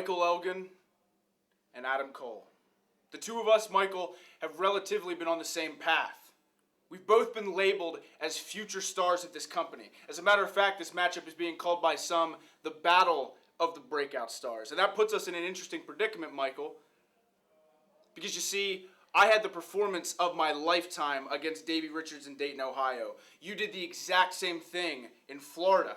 Michael Elgin and Adam Cole. The two of us, Michael, have relatively been on the same path. We've both been labeled as future stars of this company. As a matter of fact, this matchup is being called by some the Battle of the Breakout Stars. And that puts us in an interesting predicament, Michael. Because you see, I had the performance of my lifetime against Davey Richards in Dayton, Ohio. You did the exact same thing in Florida.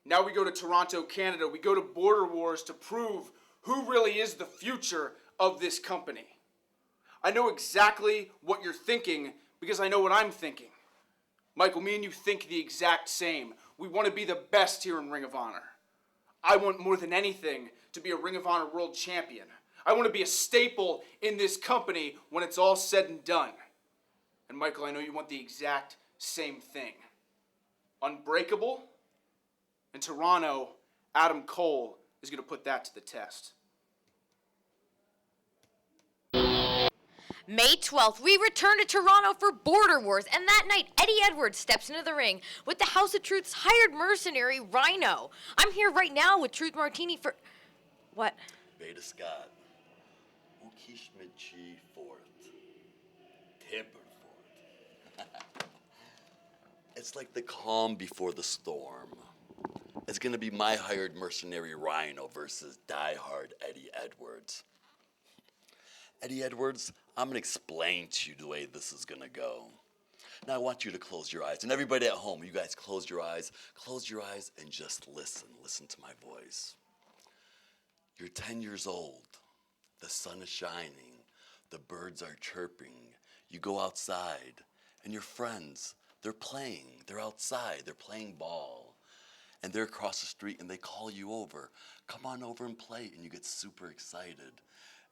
Now we go to Toronto, Canada. We go to Border Wars to prove who really is the future of this company. I know exactly what you're thinking because I know what I'm thinking. Michael, me and you think the exact same. We want to be the best here in Ring of Honor. I want more than anything to be a Ring of Honor World Champion. I want to be a staple in this company when it's all said and done. And Michael, I know you want the exact same thing. Unbreakable? In Toronto, Adam Cole is going to put that to the test. May 12th, we return to Toronto for Border Wars, and that night, Eddie Edwards steps into the ring with the House of Truth's hired mercenary, Rhino. I'm here right now with Truth Martini for... What? Beta Scott. Ukishmichi Fort. Tempered Fort. It's like the calm before the storm. It's gonna be my hired mercenary Rhino versus diehard Eddie Edwards. Eddie Edwards, I'm gonna explain to you the way this is gonna go. Now I want you to close your eyes. And everybody at home, you guys close your eyes and just listen. Listen to my voice. You're 10 years old. The sun is shining. The birds are chirping. You go outside and your friends, they're playing. They're outside, they're playing ball. And they're across the street and they call you over. Come on over and play. And you get super excited.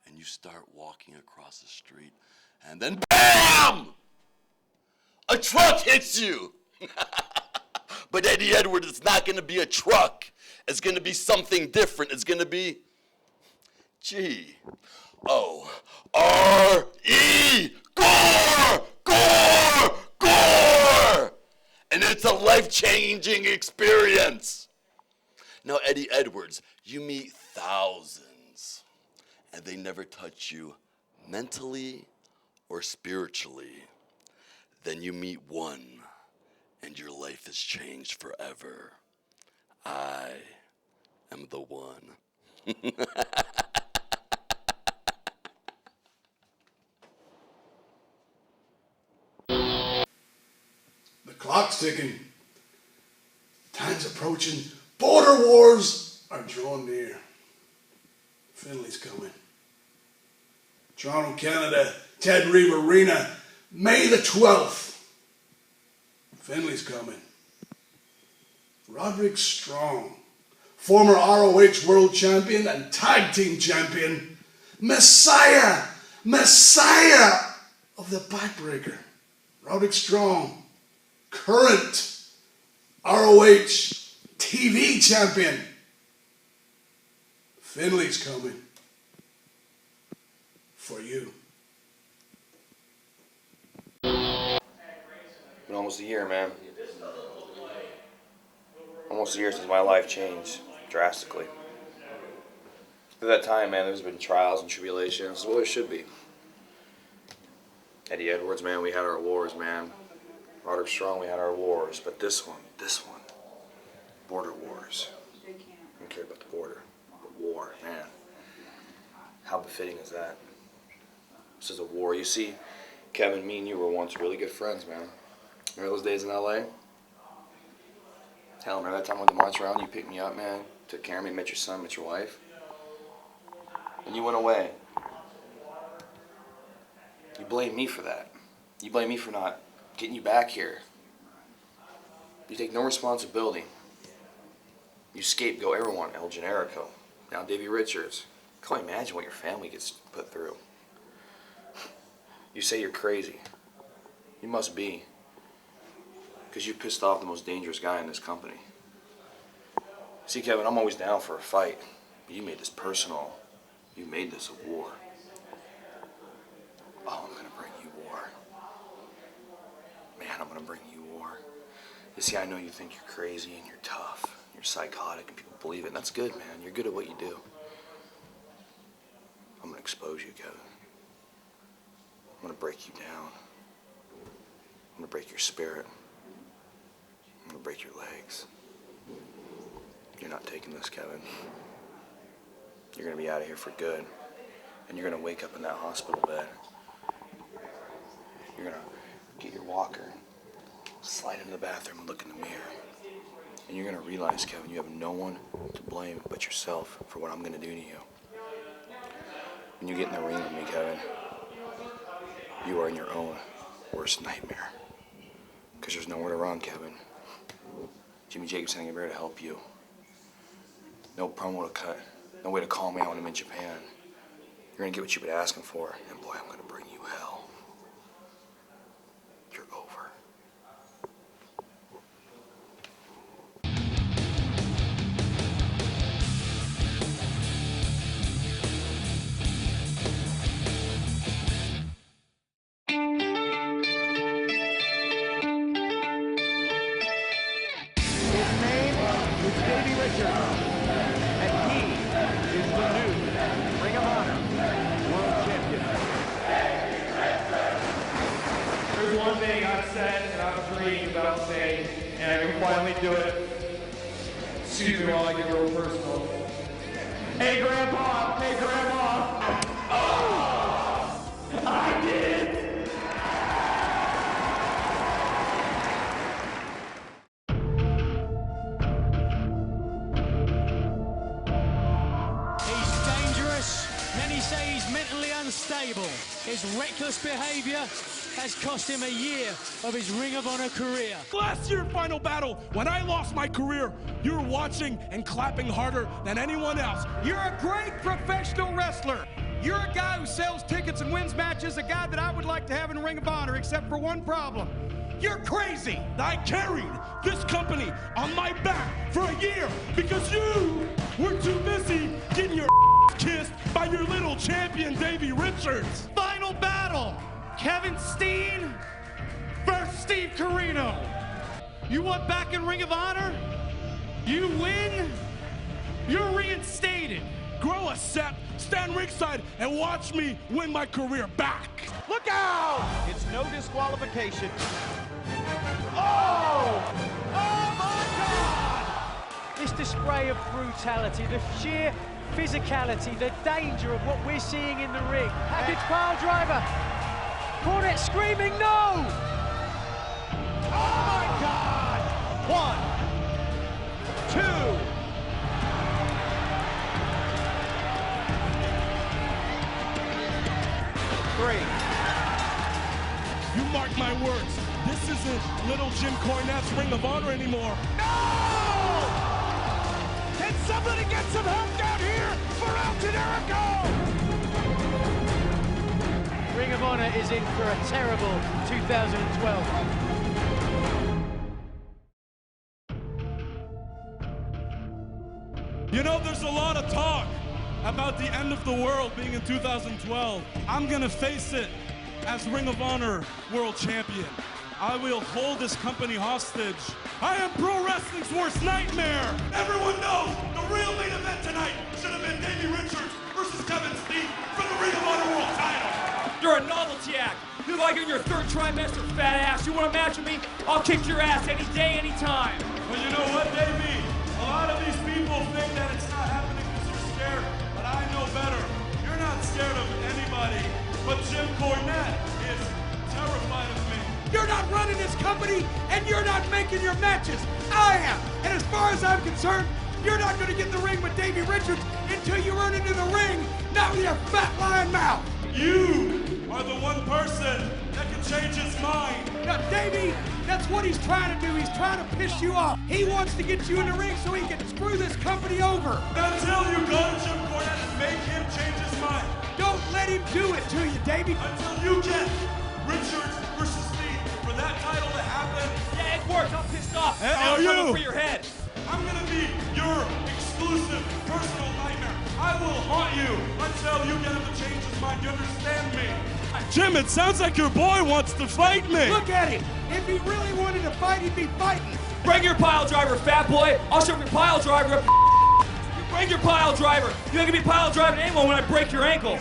And you start walking across the street. And then BAM! A truck hits you. But Eddie Edwards, it's not going to be a truck. It's going to be something different. It's going to be G-O-R-E. Gore! Gore! Gore! And it's a life-changing experience. Now, Eddie Edwards, you meet thousands, and they never touch you mentally or spiritually. Then you meet one, and your life is changed forever. I am the one. The clock's ticking. Time's approaching. Border Wars are drawing near. Finley's coming. Toronto, Canada, Ted Reeve Arena, May the 12th. Finley's coming. Roderick Strong, former ROH World Champion and Tag Team Champion, Messiah of the Backbreaker. Roderick Strong, current ROH TV Champion. Finley's coming for you. Been almost a year, man. Almost a year since my life changed drastically. Through that time, man, there's been trials and tribulations. Well, there should be. Eddie Edwards, man, we had our wars, man. Roderick Strong, we had our wars. But this one, Border Wars. I don't care about the border. The war, man. How befitting is that? This is a war. You see, Kevin, me and you were once really good friends, man. Remember those days in LA? Hell, remember that time when the march around, you picked me up, man, took care of me, met your son, met your wife? And you went away. You blame me for that. You blame me for not getting you back here. You take no responsibility. You scapegoat everyone. El Generico. Now Davey Richards. Can't imagine what your family gets put through. You say you're crazy. You must be. Because you pissed off the most dangerous guy in this company. See, Kevin, I'm always down for a fight. But you made this personal. You made this a war. Oh, I'm going to bring you war. Man, I'm going to bring you war. You see, I know you think you're crazy and you're tough. You're psychotic and people believe it. And that's good, man. You're good at what you do. expose you, Kevin. I'm gonna break you down. I'm gonna break your spirit. I'm gonna break your legs. You're not taking this, Kevin. You're gonna be out of here for good. And you're gonna wake up in that hospital bed. You're gonna get your walker, slide into the bathroom and look in the mirror. And you're gonna realize, Kevin, you have no one to blame but yourself for what I'm gonna do to you. When you get in the ring with me, Kevin, you are in your own worst nightmare. Because there's nowhere to run, Kevin. Jimmy Jacobson ain't here to help you. No promo to cut. No way to call me out when I'm in Japan. You're gonna get what you've been asking for, and boy, I'm gonna bring you hell. You're over. His name is Davey Richards, and he is the new Ring of Honor World Champion. There's one thing I've said and I've dreamed about saying, and I can finally do it. Excuse me while I get real personal. Hey, Grandpa! Hey, Grandma! Oh! I did! He's dangerous, many say he's mentally unstable. His reckless behavior has cost him a year of his Ring of Honor career. Last year, Final Battle, when I lost my career, you were watching and clapping harder than anyone else. You're a great professional wrestler. You're a guy who sells tickets and wins matches, a guy that I would like to have in Ring of Honor, except for one problem. You're crazy. I carried this company on my back for a year because you were too busy getting your kissed by your little champion, Davey Richards. Final battle. Kevin Steen versus Steve Corino. You want back in Ring of Honor? You win, you're reinstated. Grow a set, stand ringside, and watch me win my career back. Look out! It's no disqualification. Oh! Oh my God! This display of brutality, the sheer physicality, the danger of what we're seeing in the ring. Package pile driver. Cornette screaming no! Oh my God! 1, 2. You mark my words, this isn't little Jim Cornette's Ring of Honor anymore. No! Can somebody get some help down here for El Generico? Ring of Honor is in for a terrible 2012. You know, there's a lot of talk about the end of the world being in 2012. I'm gonna face it as Ring of Honor World Champion. I will hold this company hostage. I am pro wrestling's worst nightmare. Everyone knows the real main event tonight should have been Davey Richards versus Kevin Steen for the Ring of Honor World title. You're a novelty act. You look like you're in your third trimester, fat ass. You want a match with me? I'll kick your ass any day, any time. Well, you know what, Davey? A lot of these people think that it's not happening because they're scared, but I know better. You're not scared of anybody, but Jim Cornette is terrified of me. You're not running this company, and you're not making your matches. I am. And as far as I'm concerned, you're not going to get in the ring with Davey Richards until you run into the ring, not with your fat lying mouth. You are the one person that can change his mind. Now, Davey, that's what he's trying to do. He's trying to piss you off. He wants to get you in the ring so he can screw this company over. Until you go to Jim Cornette and make him change his mind. Don't let him do it to you, Davey. Until you get Richards versus Steen for that title to happen. Yeah, it works. I'm pissed off. Hey, I'm are you? coming for your head. I'm gonna be your exclusive personal nightmare. I will haunt you until you get him to change his mind. You understand me? Jim, it sounds like your boy wants to fight me. Look at him. If he really wanted to fight, he'd be fighting. Bring your pile driver, fat boy. I'll show your pile driver. You bring your pile driver. You ain't gonna be pile driving anyone when I break your ankle.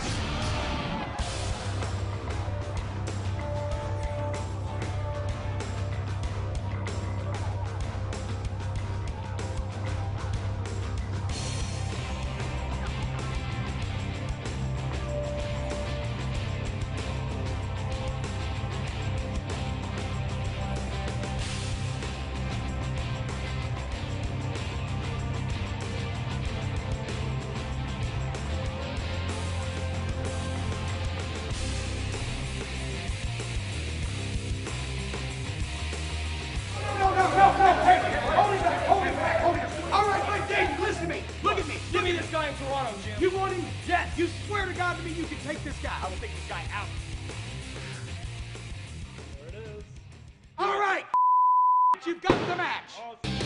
You've got the match.